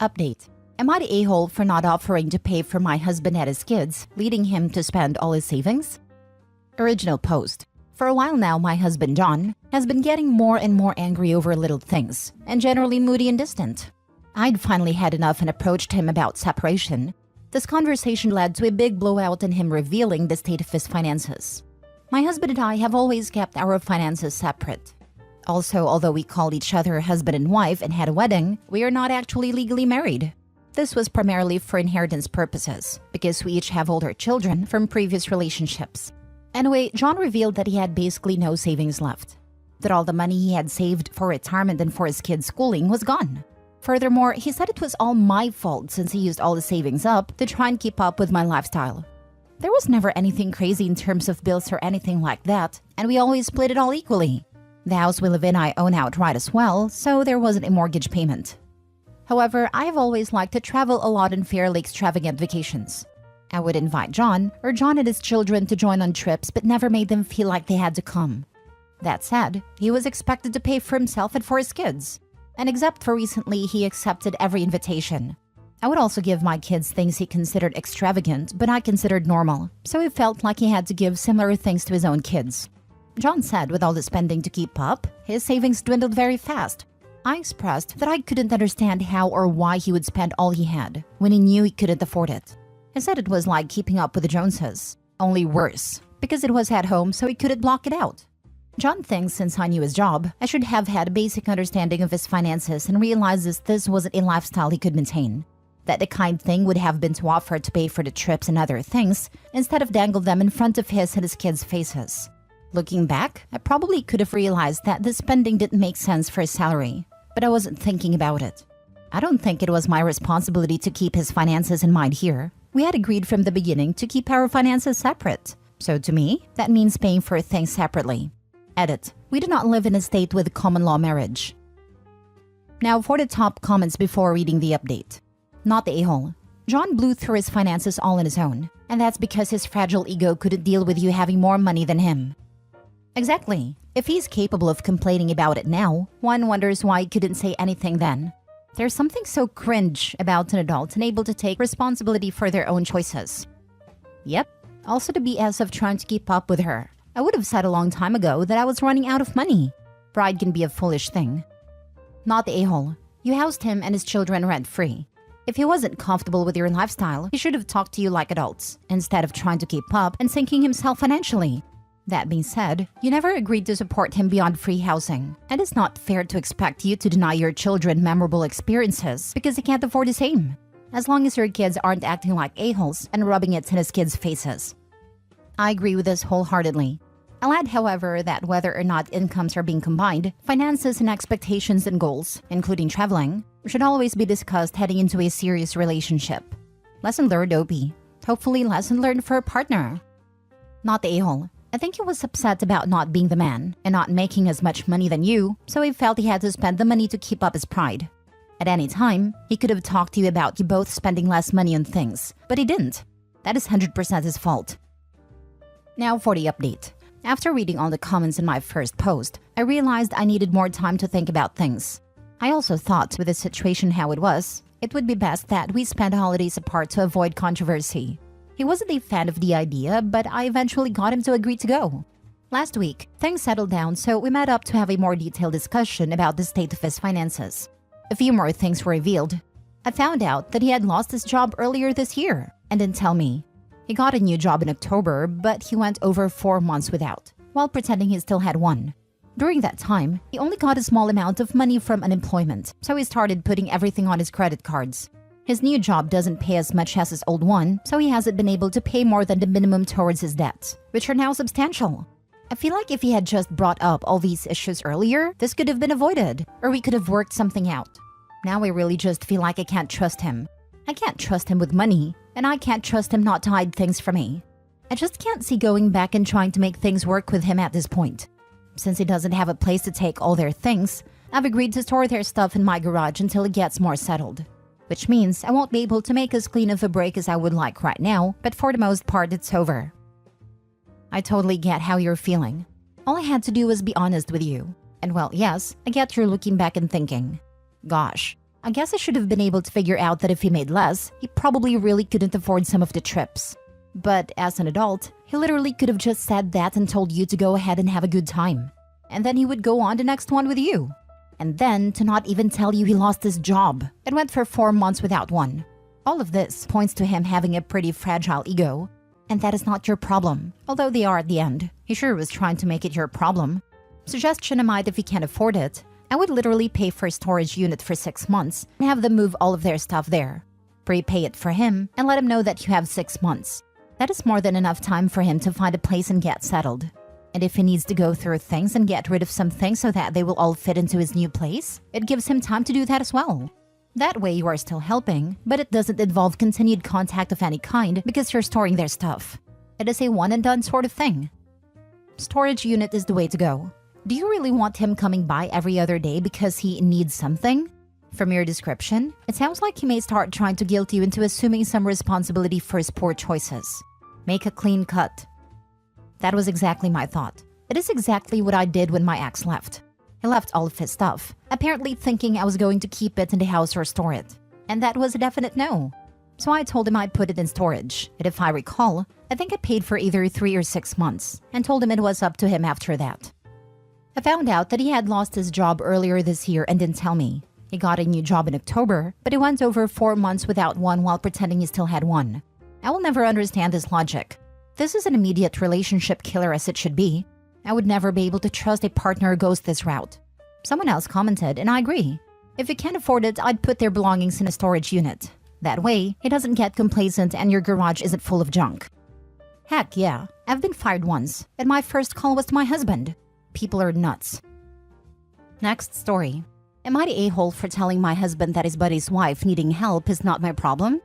Update. Am I the a-hole for not offering to pay for my husband and his kids, leading him to spend all his savings? Original post. For a while now, my husband John has been getting more and more angry over little things, and generally moody and distant. I'd finally had enough and approached him about separation. This conversation led to a big blowout and him revealing the state of his finances. My husband and I have always kept our finances separate. Also, although we called each other husband and wife and had a wedding, we are not actually legally married. This was primarily for inheritance purposes, because we each have older children from previous relationships. Anyway, John revealed that he had basically no savings left. That all the money he had saved for retirement and for his kids' schooling was gone. Furthermore, he said it was all my fault since he used all the savings up to try and keep up with my lifestyle. There was never anything crazy in terms of bills or anything like that, and we always split it all equally. The house we live in I own outright as well, so there wasn't a mortgage payment. However, I've always liked to travel a lot on fairly extravagant vacations. I would invite John or John and his children to join on trips but never made them feel like they had to come. That said, he was expected to pay for himself and for his kids. And except for recently, he accepted every invitation. I would also give my kids things he considered extravagant but I considered normal, so he felt like he had to give similar things to his own kids. John said with all the spending to keep up, his savings dwindled very fast. I expressed that I couldn't understand how or why he would spend all he had when he knew he couldn't afford it. I said it was like keeping up with the Joneses, only worse, because it was at home so he couldn't block it out. John thinks since I knew his job, I should have had a basic understanding of his finances and realizes this wasn't a lifestyle he could maintain. That the kind thing would have been to offer to pay for the trips and other things, instead of dangle them in front of his and his kids' faces. Looking back, I probably could have realized that the spending didn't make sense for his salary, but I wasn't thinking about it. I don't think it was my responsibility to keep his finances in mind here. We had agreed from the beginning to keep our finances separate. So to me, that means paying for things separately. Edit. We do not live in a state with common law marriage. Now for the top comments before reading the update. Not the a-hole. John blew through his finances all on his own, and that's because his fragile ego couldn't deal with you having more money than him. Exactly. If he's capable of complaining about it now, one wonders why he couldn't say anything then. There's something so cringe about an adult unable to take responsibility for their own choices. Yep. Also the BS of trying to keep up with her. I would have said a long time ago that I was running out of money. Pride can be a foolish thing. Not the a-hole. You housed him and his children rent-free. If he wasn't comfortable with your lifestyle, he should have talked to you like adults, instead of trying to keep up and sinking himself financially. That being said, you never agreed to support him beyond free housing, and it's not fair to expect you to deny your children memorable experiences because they can't afford the same, as long as your kids aren't acting like a-holes and rubbing it in his kids' faces. I agree with this wholeheartedly. I'll add, however, that whether or not incomes are being combined, finances and expectations and goals, including traveling, should always be discussed heading into a serious relationship. Lesson learned, OP. Hopefully lesson learned for a partner. Not the a-hole. I think he was upset about not being the man and not making as much money than you, so he felt he had to spend the money to keep up his pride. At any time, he could have talked to you about you both spending less money on things, but he didn't. That is 100% his fault. Now for the update. After reading all the comments in my first post, I realized I needed more time to think about things. I also thought, with the situation how it was, it would be best that we spend holidays apart to avoid controversy. He wasn't a fan of the idea, but I eventually got him to agree to go. Last week, things settled down, so we met up to have a more detailed discussion about the state of his finances. A few more things were revealed. I found out that he had lost his job earlier this year and didn't tell me. He got a new job in October, but he went over 4 months without, while pretending he still had one. During that time, he only got a small amount of money from unemployment, so he started putting everything on his credit cards. His new job doesn't pay as much as his old one, so he hasn't been able to pay more than the minimum towards his debts, which are now substantial. I feel like if he had just brought up all these issues earlier, this could have been avoided, or we could have worked something out. Now I really just feel like I can't trust him. I can't trust him with money, and I can't trust him not to hide things from me. I just can't see going back and trying to make things work with him at this point. Since he doesn't have a place to take all their things, I've agreed to store their stuff in my garage until it gets more settled. Which means I won't be able to make as clean of a break as I would like right now, but for the most part it's over. I totally get how you're feeling. All I had to do was be honest with you. And well, yes, I get you're looking back and thinking, gosh, I guess I should have been able to figure out that if he made less, he probably really couldn't afford some of the trips. But as an adult, he literally could have just said that and told you to go ahead and have a good time. And then he would go on the next one with you. And then to not even tell you he lost his job and went for 4 months without one. All of this points to him having a pretty fragile ego. And that is not your problem, although they are at the end. He sure was trying to make it your problem. Suggestion I might if he can't afford it. I would literally pay for a storage unit for 6 months and have them move all of their stuff there. Prepay it for him and let him know that you have 6 months. That is more than enough time for him to find a place and get settled. And if he needs to go through things and get rid of some things so that they will all fit into his new place, it gives him time to do that as well. That way you are still helping, but it doesn't involve continued contact of any kind because you're storing their stuff. It is a one and done sort of thing. Storage unit is the way to go. Do you really want him coming by every other day because he needs something? From your description, it sounds like he may start trying to guilt you into assuming some responsibility for his poor choices. Make a clean cut. That was exactly my thought. It is exactly what I did when my ex left. He left all of his stuff, apparently thinking I was going to keep it in the house or store it. And that was a definite no. So I told him I'd put it in storage. And if I recall, I think I paid for either 3 or 6 months and told him it was up to him after that. I found out that he had lost his job earlier this year and didn't tell me. He got a new job in October, but he went over 4 months without one while pretending he still had one. I will never understand this logic. This is an immediate relationship killer as it should be. I would never be able to trust a partner who goes this route. Someone else commented, and I agree. If you can't afford it, I'd put their belongings in a storage unit. That way, he doesn't get complacent and your garage isn't full of junk. Heck yeah, I've been fired once, and my first call was to my husband. People are nuts. Next story. Am I the a-hole for telling my husband that his buddy's wife needing help is not my problem?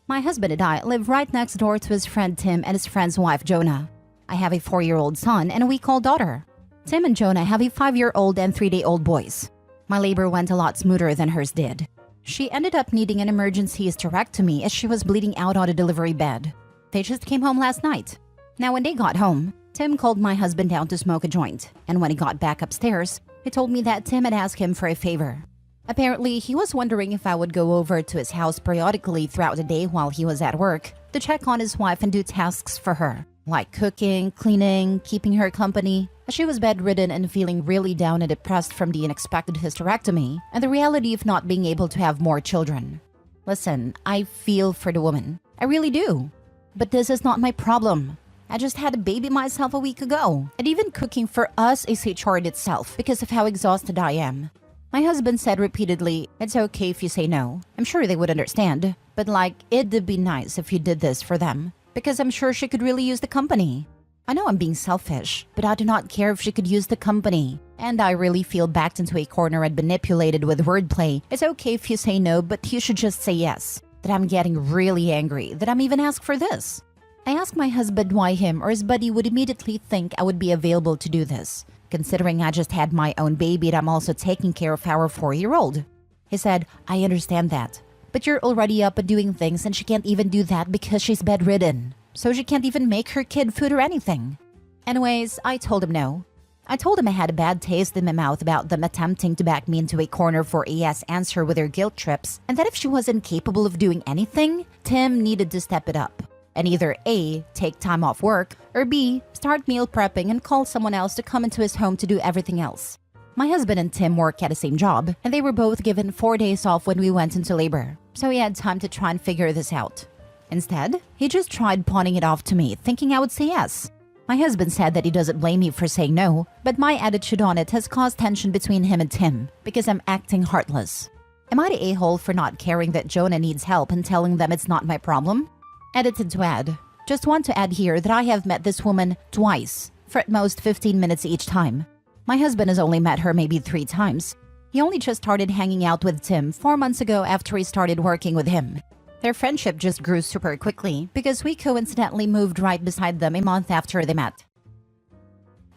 My husband and I live right next door to his friend Tim and his friend's wife Jonah. I have a 4-year-old son and a week-old daughter. Tim and Jonah have a 5-year-old and 3-day-old boys. My labor went a lot smoother than hers did. She ended up needing an emergency hysterectomy as she was bleeding out on a delivery bed. They just came home last night. Now when they got home, Tim called my husband down to smoke a joint, and when he got back upstairs, he told me that Tim had asked him for a favor. Apparently, he was wondering if I would go over to his house periodically throughout the day while he was at work to check on his wife and do tasks for her, like cooking, cleaning, keeping her company, as she was bedridden and feeling really down and depressed from the unexpected hysterectomy and the reality of not being able to have more children. Listen, I feel for the woman. I really do. But this is not my problem. I just had a baby myself a week ago, and even cooking for us is a chore in itself because of how exhausted I am. My husband said repeatedly, it's okay if you say no. I'm sure they would understand, but like, it'd be nice if you did this for them, because I'm sure she could really use the company. I know I'm being selfish, but I do not care if she could use the company. And I really feel backed into a corner and manipulated with wordplay. It's okay if you say no, but you should just say yes. That I'm getting really angry that I'm even asked for this. I asked my husband why him or his buddy would immediately think I would be available to do this, considering I just had my own baby and I'm also taking care of our 4-year-old. He said, I understand that, but you're already up and doing things and she can't even do that because she's bedridden. So she can't even make her kid food or anything. Anyways, I told him no. I told him I had a bad taste in my mouth about them attempting to back me into a corner for a yes answer with their guilt trips, and that if she wasn't capable of doing anything, Tim needed to step it up. And either A, take time off work, or B, start meal prepping and call someone else to come into his home to do everything else. My husband and Tim work at the same job, and they were both given 4 days off when we went into labor, so he had time to try and figure this out. Instead, he just tried pawning it off to me, thinking I would say yes. My husband said that he doesn't blame me for saying no, but my attitude on it has caused tension between him and Tim, because I'm acting heartless. Am I the a-hole for not caring that Jonah needs help and telling them it's not my problem? Edited to add. Just want to add here that I have met this woman twice, for at most 15 minutes each time. My husband has only met her maybe 3 times. He only just started hanging out with Tim 4 months ago after he started working with him. Their friendship just grew super quickly because we coincidentally moved right beside them a month after they met.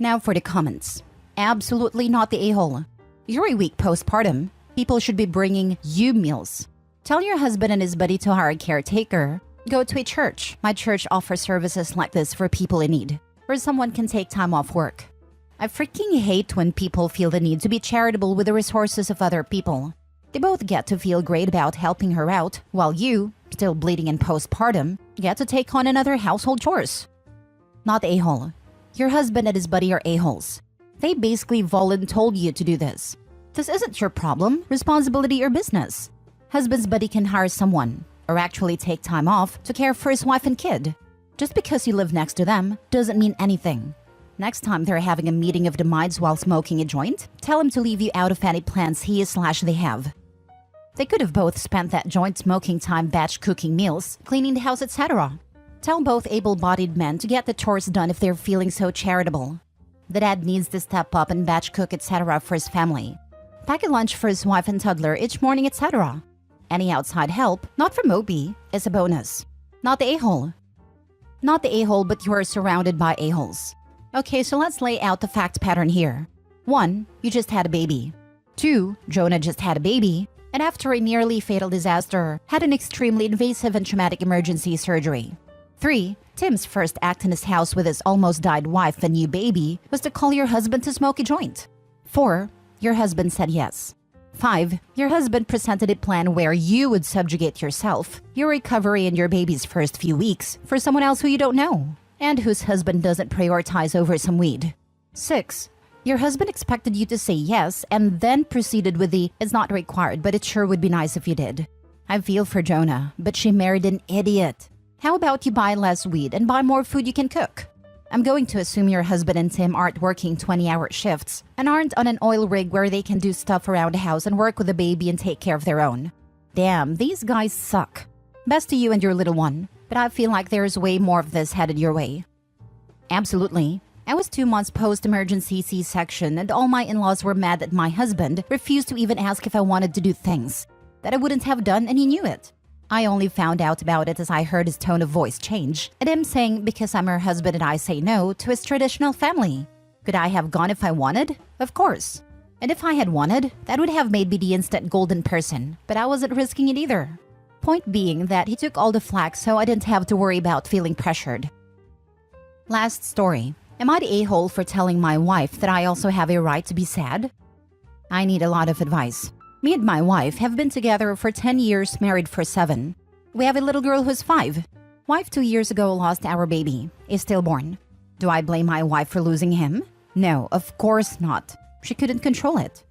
Now for the comments. Absolutely not the a-hole. You're a week postpartum. People should be bringing you meals. Tell your husband and his buddy to hire a caretaker. Go to a church. My church offers services like this for people in need, where someone can take time off work. I freaking hate when people feel the need to be charitable with the resources of other people. They both get to feel great about helping her out, while you, still bleeding in postpartum, get to take on another household chores. Not a-hole. Your husband and his buddy are a-holes. They basically voluntold you to do this. This isn't your problem, responsibility, or business. Husband's buddy can hire someone, or actually take time off to care for his wife and kid. Just because you live next to them doesn't mean anything. Next time they're having a meeting of the minds while smoking a joint, tell him to leave you out of any plans he/they have. They could have both spent that joint smoking time batch cooking meals, cleaning the house, etc. Tell both able-bodied men to get the chores done if they're feeling so charitable. The dad needs to step up and batch cook, etc. for his family. Pack a lunch for his wife and toddler each morning, etc. Any outside help, not from Moby, is a bonus. Not the a-hole. Not the a-hole, but you are surrounded by a-holes. Okay, so let's lay out the fact pattern here. 1. You just had a baby. 2. Jonah just had a baby, and after a nearly fatal disaster, had an extremely invasive and traumatic emergency surgery. 3. Tim's first act in his house with his almost died wife and new baby was to call your husband to smoke a joint. 4. Your husband said yes. 5. Your husband presented a plan where you would subjugate yourself, your recovery, and your baby's first few weeks for someone else who you don't know, and whose husband doesn't prioritize over some weed. 6. Your husband expected you to say yes and then proceeded with the "it's not required, but it sure would be nice if you did." I feel for Jonah, but she married an idiot. How about you buy less weed and buy more food you can cook? I'm going to assume your husband and Tim aren't working 20-hour shifts and aren't on an oil rig where they can do stuff around the house and work with a baby and take care of their own. Damn, these guys suck. Best to you and your little one, but I feel like there's way more of this headed your way. Absolutely. I was 2 months post-emergency C-section and all my in-laws were mad that my husband refused to even ask if I wanted to do things that I wouldn't have done, and he knew it. I only found out about it as I heard his tone of voice change, and him saying because I'm her husband and I say no to his traditional family. Could I have gone if I wanted? Of course. And if I had wanted, that would have made me the instant golden person, but I wasn't risking it either. Point being that he took all the flack so I didn't have to worry about feeling pressured. Last story. Am I the a-hole for telling my wife that I also have a right to be sad? I need a lot of advice. Me and my wife have been together for 10 years, married for 7. We have a little girl who's 5. Wife 2 years ago lost our baby, is stillborn. Do I blame my wife for losing him? No, of course not. She couldn't control it.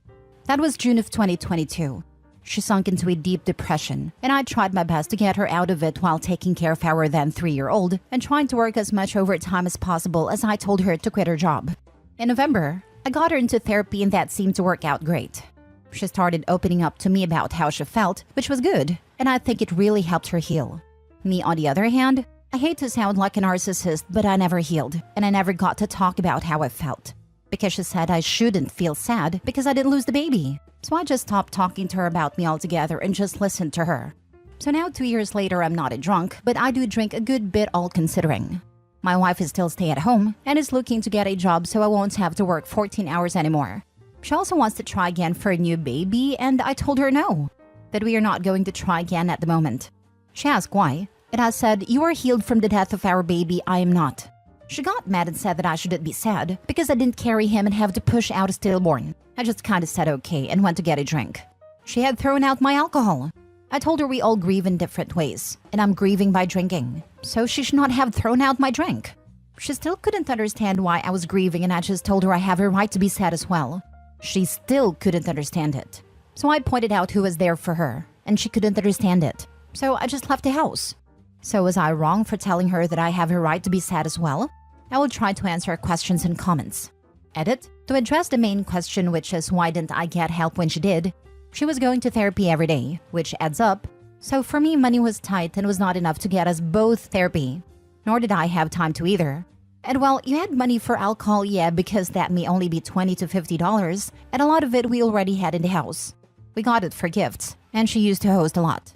That was June of 2022. She sunk into a deep depression, and I tried my best to get her out of it while taking care of our then 3-year-old and trying to work as much overtime as possible as I told her to quit her job. In November, I got her into therapy and that seemed to work out great. She started opening up to me about how she felt, which was good, and I think it really helped her heal. Me, on the other hand, I hate to sound like a narcissist, but I never healed, and I never got to talk about how I felt. Because she said I shouldn't feel sad because I didn't lose the baby. So I just stopped talking to her about me altogether and just listened to her. So now 2 years later, I'm not a drunk, but I do drink a good bit all considering. My wife is still stay at home and is looking to get a job so I won't have to work 14 hours anymore. She also wants to try again for a new baby, and I told her no, that we are not going to try again at the moment. She asked why, and I said, "You are healed from the death of our baby, I am not." She got mad and said that I shouldn't be sad because I didn't carry him and have to push out a stillborn. I just kinda said okay and went to get a drink. She had thrown out my alcohol. I told her we all grieve in different ways, and I'm grieving by drinking, so she should not have thrown out my drink. She still couldn't understand why I was grieving, and I just told her I have a right to be sad as well. She still couldn't understand it. So I pointed out who was there for her, and she couldn't understand it. So I just left the house. So was I wrong for telling her that I have a right to be sad as well? I will try to answer her questions and comments. Edit. To address the main question, which is why didn't I get help when she did? She was going to therapy every day, which adds up. So for me, money was tight and was not enough to get us both therapy. Nor did I have time to either. And well, you had money for alcohol, yeah, because that may only be $20 to $50, and a lot of it we already had in the house. We got it for gifts, and she used to host a lot.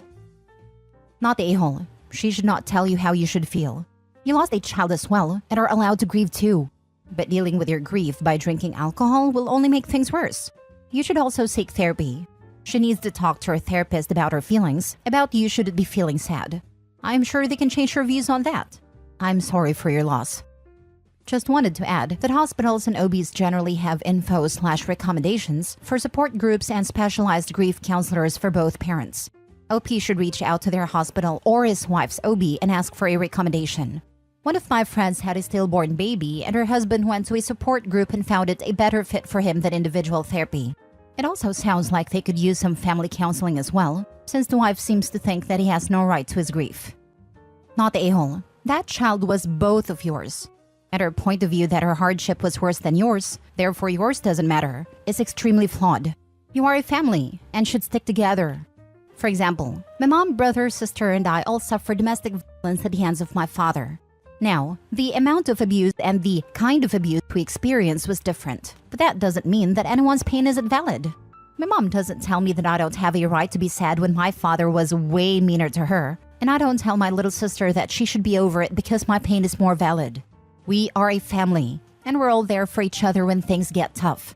Not the a-hole. She should not tell you how you should feel. You lost a child as well, and are allowed to grieve too. But dealing with your grief by drinking alcohol will only make things worse. You should also seek therapy. She needs to talk to her therapist about her feelings, about you shouldn't be feeling sad. I'm sure they can change her views on that. I'm sorry for your loss. Just wanted to add that hospitals and OBs generally have info/recommendations for support groups and specialized grief counselors for both parents. OP should reach out to their hospital or his wife's OB and ask for a recommendation. One of my friends had a stillborn baby, and her husband went to a support group and found it a better fit for him than individual therapy. It also sounds like they could use some family counseling as well, since the wife seems to think that he has no right to his grief. Not the a-hole. That child was both of yours. And her point of view that her hardship was worse than yours, therefore yours doesn't matter, is extremely flawed. You are a family and should stick together. For example, my mom, brother, sister, and I all suffered domestic violence at the hands of my father. Now, the amount of abuse and the kind of abuse we experienced was different, but that doesn't mean that anyone's pain isn't valid. My mom doesn't tell me that I don't have a right to be sad when my father was way meaner to her, and I don't tell my little sister that she should be over it because my pain is more valid. We are a family, and we're all there for each other when things get tough.